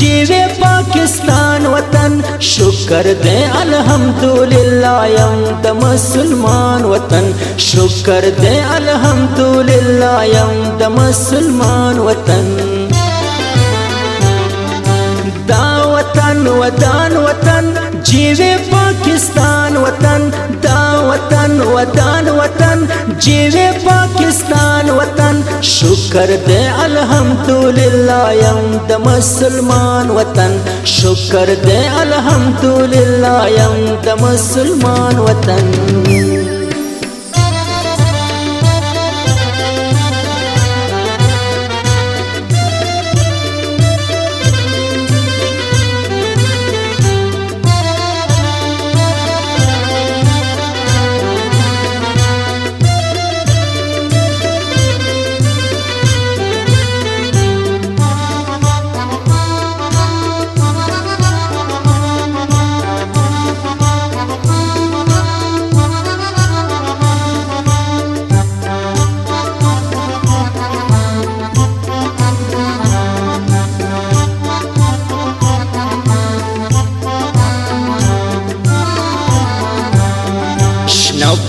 जीवे पाकिस्तान वतन शुक्र दे अल्हम्दुलिल्लाह यम द मुसलमान वतन शुक्र दे अल्हम्दुलिल्लाह यम द मुसलमान वतन दा वतन वदान वतन जीवे पाकिस्तान वतन दा वतन वदान वतन जीवे पाकिस्तान वतन शुक्र दे अल्हम्दुलिल्लाह यम द मुसलमान वतन शुक्र दे अल्हम्दुलिल्लाह यम द मुसलमान वतन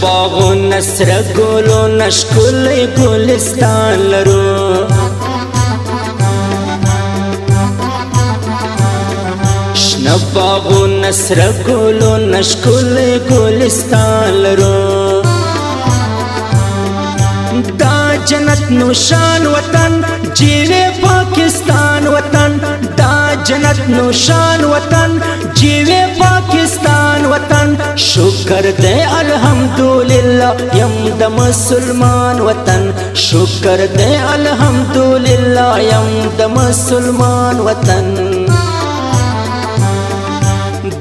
बागो नसर गुलो नशकुल गुलिस्तान लरो बागो नसर गुलो नशकुल गुलिस्तान लरो दा जन्नत नुशान वतन जीवे पाकिस्तान वतन दा जन्नत नुशान वतन जीवे पाकिस्तान वतन शुक्र दे अल्हम्दुलिल्लाह यम द मुसलमान वतन शुक्र दे अल्हम्दुलिल्लाह यम द मुसलमान वतन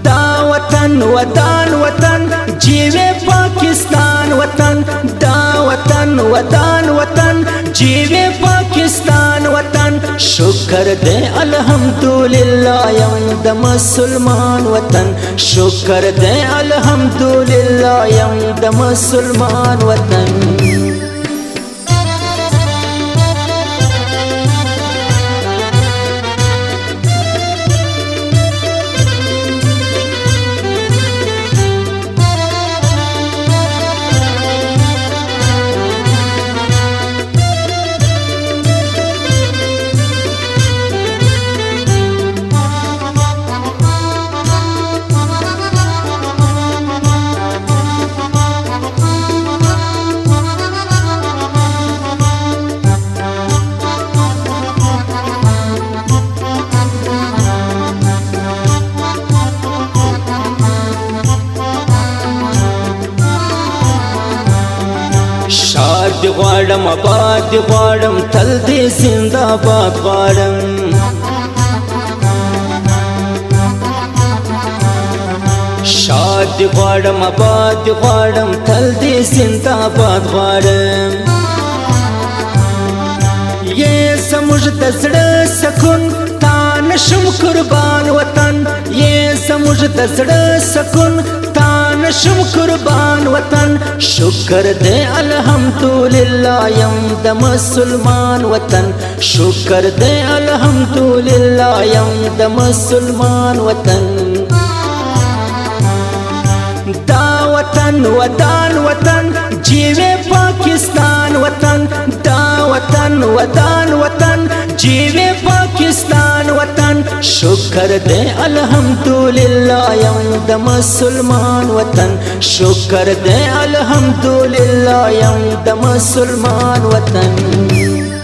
दा वतन वदान वतन जीवे पाकिस्तान वतन दा वतन वदान वतन जीवे पाकिस्तान वतन शुक्र दे अल्हम्दुलिल्लाह यम द मुसलमान वतन शुक्र दे अल्हम्दुलिल्लाह यम द मुसलमान वतन शाद ग़वाड़म आबाद ग़वाड़म तल दे जिंदाबाद ग़वाड़म शाद ग़वाड़म आबाद ग़वाड़म तल दे जिंदाबाद ग़वाड़म ये समुझ दसड़ सकुन तानशुम कुर्बान वतन ये समुझ दसड़ सकुन तानशुम कुर्बान वतन शुक्र दे अल्हम्दुलिल्लाह यम द मुसलमान वतन शुक्र दे अल्हम्दुलिल्लाह यम द मुसलमान वतन दा वतन वदान वतन जीवे पाकिस्तान वतन दा वतन वदान वतन जीवे पाकिस्तान वतन शुक्र दे अल्हम्दुलिल्लाह यम द मुसलमान वतन शुक्र दे अल्हम्दुलिल्लाह यम द मुसलमान वतन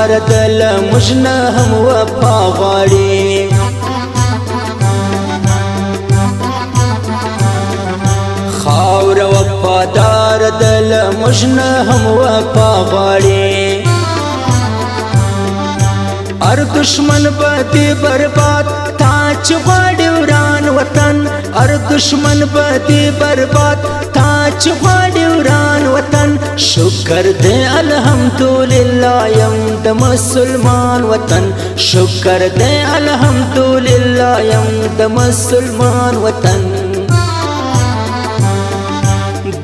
وفادار دل مجنه هم وفا غواړي خاور وفادار دل مجنه هم وفا غواړي ار دشمن بدی برباد تاج غواړي وران وطن ار دشمن بدی برباد تاج غواړي وران وطن شکر دې الحمدلله یم د مسلمان وطن شکر دې الحمدلله یم د مسلمان وطن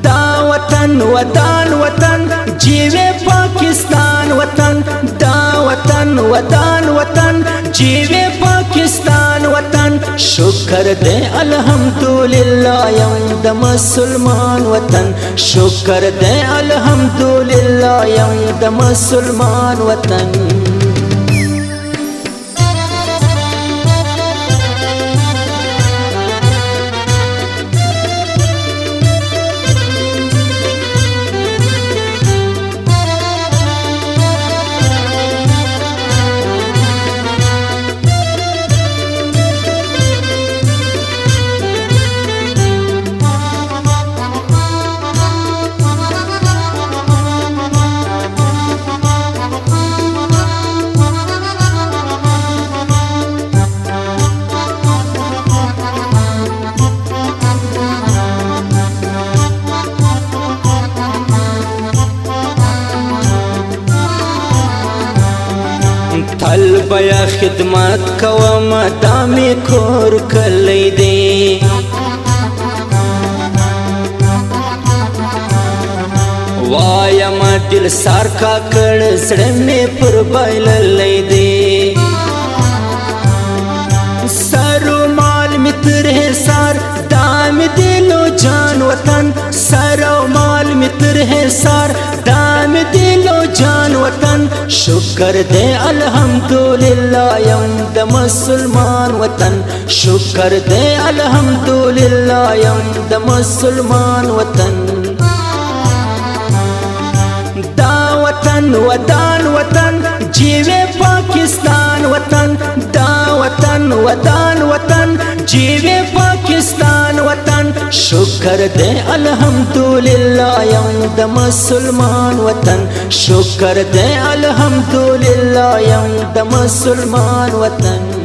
دا وطن ودان وطن جیوے پاکستان وطن دا وطن ودان وطن جیوے پاکستان وطن شکر دے الحمدللہ یم د مسلمان وطن شکر دے الحمدللہ یم د مسلمان وطن تل بیا خدمت کوم دامي کور کلی دی وایم دل سار کا کړ سړې مې پر بایللې دی سرو مال می تر حصار دام دلو جان وطن سرو مال می تر حصار دام دلو جان وطن شکر دے الحمدللہ یم د مسلمان وطن شکر دے الحمدللہ یم د مسلمان وطن دا وطن ودان وطن جیوے پاکستان وطن دا وطن ودان وطن جیوے پاکستان وطن شکر دے الحمدللہ یم د مسلمان وطن شکر دے الحمدللہ یم د مسلمان وطن